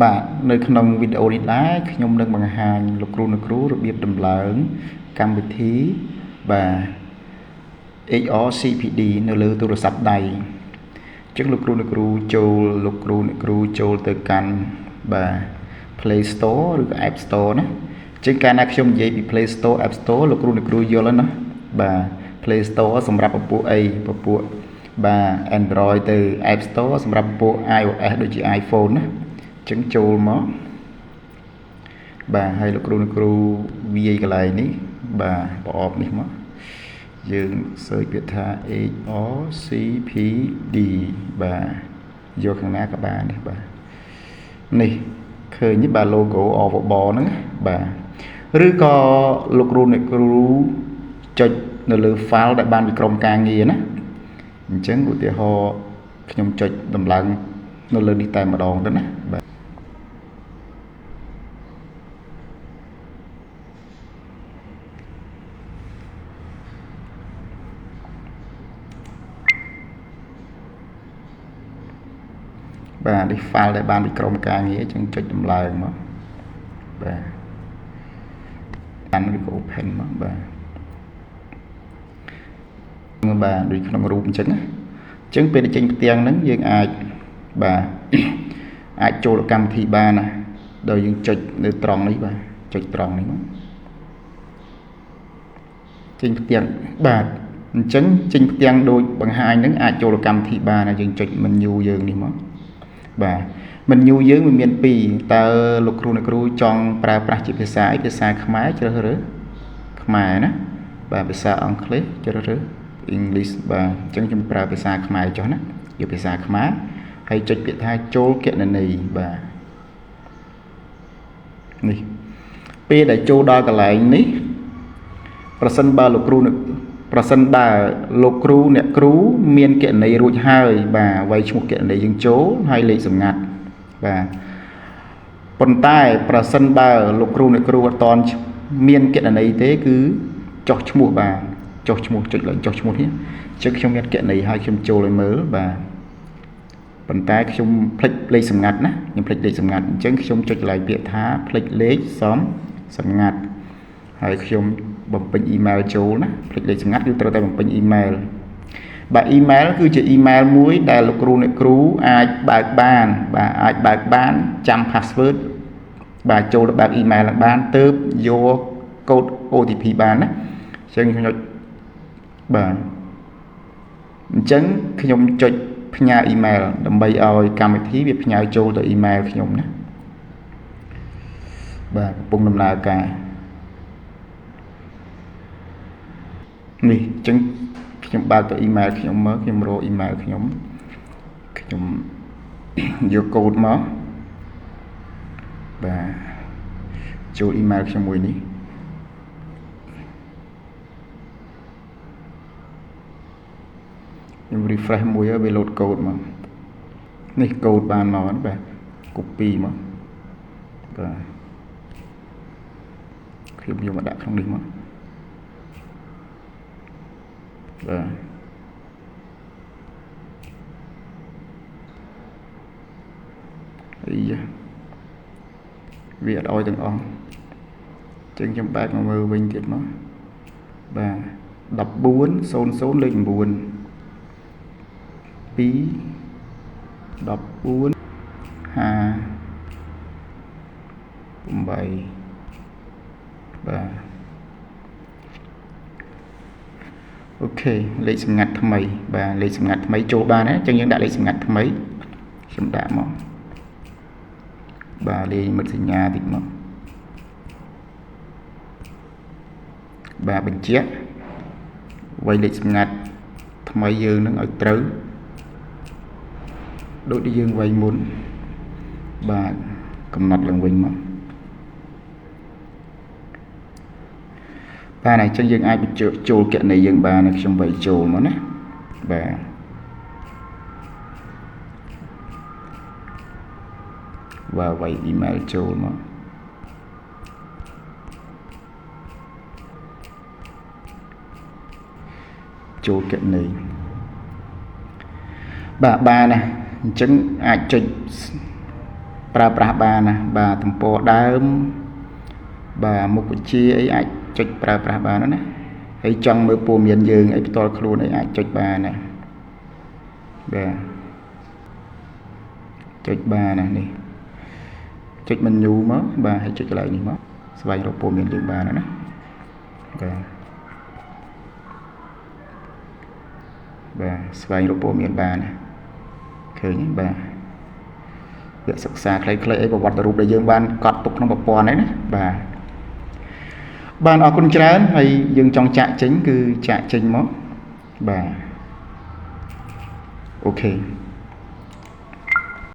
បាទនៅក្នុងវីដេអូនេះដែរខ្ញុំនឹងបង្ហាញលោកគ្រូអ្នកគ្រូរបៀបដំឡើងកម្មវិធីបាទ XRCPD នៅលើទូរស័ព្ទដៃអញ្ចឹងលោកគ្រូអ្នកគ្រូចូលទៅកាន់បាទ Play Store ឬក៏ App Store ណាអញ្ចឹងកាលណាខ្ញុំនិយាយពី Play Store App Store លោកគ្រូអ្នកគ្រូយល់ហើយណាបាទ Play Store សម្រាប់ពពួកអីពពួកបាទ Android ទៅ App Store សម្រាប់ពពួក iOS ដូចជា iPhone ណាចឹងចូលមកបាទហើយលោកគ្រូវាយកន្លែងនេះបាទប្រអប់នេះមកយើង search ពាក្យថា XRCPD បាទយកខាងណាក៏បាននេះបាទនេះឃើញនេះបាទ logo Overball ហ្នឹងបាទឬក៏លោកគ្រូអ្នកគ្រូចុចនៅលើ file ដែលបានពីក្រុមការងារណាអញ្ចឹងឧទាហរណ៍ខ្ញុំចុចដំឡើងនៅលើនេះតែម្ដងទៅណាបាទបាទនេះ file ដែលបានពីក្រុមការងារអញ្ចឹងចុចដំឡើងមកបាទកាន់វាក៏ open មកបាទដូចក្នុងរូបអញ្ចឹងណាអញ្ចឹងពេលចេញផ្ទាំងហ្នឹងយើងអាចបាទអាចចូលកម្មវិធីបានណាដោយយើងចុចនៅត្រង់នេះបាទចុចត្រង់នេះមកចេញផ្ទាំងបាទអញ្ចឹងចេញផ្ទាំងដូចបង្ហាញហ្នឹងអាចចូលកម្មវិធីបានណាយើងចុច menu យើងនេះមកបាទ menu យើងវាមាន2តើលោកគ្រូអ្នកគ្រូចង់ប្រើប្រាស់ជាភាសាអីភាសាខ្មែរជ្រើសរើសខ្មែរណាបាទភាសាអង់គ្លេសជ្រើសរើស English បាទអញ្ចឹងខ្ញុំប្រើភាសាខ្មែរចុះណាយកភាសាខ្មែរហើយចុចពាក្យថាចូលគណនីបាទនេះពេលដែលចូលដល់កន្លែងនេះប្រសិនបើលោកគ្រូអ្នកគ្រូមានគណនីរួចហើយបាទវាយឈ្មោះគណនីយើងចូលហើយលេខសម្ងាត់បាទប៉ុន្តែប្រសិនបើលោកគ្រូអ្នកគ្រូអត់តន់មានគណនីទេគឺចុះឈ្មោះបាទចុះឈ្មោះចុចឡើងចុះឈ្មោះនេះចឹងខ្ញុំមានគណនីហើយខ្ញុំចូលឲ្យមើលបាទប៉ុន្តែខ្ញុំភ្លេចលេខសម្ងាត់ណាខ្ញុំភ្លេចលេខសម្ងាត់អញ្ចឹងខ្ញុំចុចកន្លែងពាក្យថាភ្លេចលេខសម្ងាត់ហើយខ្ញុំបំពេញ email ចូលណាភ្លេចលេខសម្ងាត់គឺត្រូវតែបំពេញ email បាទ email គឺជា email មួយដែលលោកគ្រូអ្នកគ្រូអាចបើកបានបាទអាចបើកបានចាំ password បាទចូលទៅបើក email ឡើងបានទើបយកកូដ OTP បានណាអញ្ចឹងខ្ញុំចុចបាទអញ្ចឹងខ្ញុំចុចផ្ញើ email ដើម្បីឲ្យកម្មវិធីវាផ្ញើចូលទៅ email ខ្ញុំណាបាទកំពុងដំណើរការនេះអញ្ចឹងខ្ញុំបើកទៅ email ខ្ញុំមើលខ្ញុំរក email ខ្ញុំយកកូដមកបាទចូល email ខ្ញុំមួយនេះខ្ញុំ refresh មួយហើយវា load កូដមកនេះកូដបានមកបាទ copy មកបាទខ្ញុំយកមកដាក់ក្នុងនេះមកបាទអីយ៉ាវាអត់អោយទាំងអស់ចឹងខ្ញុំបែកមកមើលវិញទៀតមកបាទ1400លេខ9 2 14 5 8បាទអូខេលេខសម្ងាត់ថ្មីបាទលេខសម្ងាត់ថ្មីចូលបានណាអញ្ចឹងយើងដាក់លេខសម្ងាត់ថ្មីខ្ញុំដាក់មកបាទលេខមិត្តសញ្ញាតិចមកបាទបញ្ជាក់វាយលេខសម្ងាត់ថ្មីយើងនឹងឲ្យត្រូវដូចដែលយើងវាយមុនបាទកំណត់ឡើងវិញមកបាទអញ្ចឹងយើងអាចបញ្ចូលគណនីយើងបានខ្ញុំវាយចូលមកណាបាទវាយ email ចូលមកចូលគណនីបាទបានណាអញ្ចឹងអាចចុច ប្រើប្រាស់បានណាបាទទំព័រដើមបាទមុខវិជ្ជាអីអាចចុចប្រើប្រាស់បានណាហើយចង់មើលព័ត៌មានយើងអីផ្ទាល់ខ្លួនអីអាចចុចបានណាបាទចុចបានណានេះចុច menu មកបាទហើយចុចកន្លែងនេះមកស្វែងរកព័ត៌មានយើងបានណាបាទស្វែងរកព័ត៌មានបានណាឃើញទេបាទវគ្គសិក្សាខ្លីៗអីប្រវត្តិរូបដែលយើងបានកត់ទុកក្នុងប្រព័ន្ធហ្នឹងណាបាទអរគុណច្រើនហើយយើងចង់ចាក់ចេញគឺចាក់ចេញមកបាទអូខេ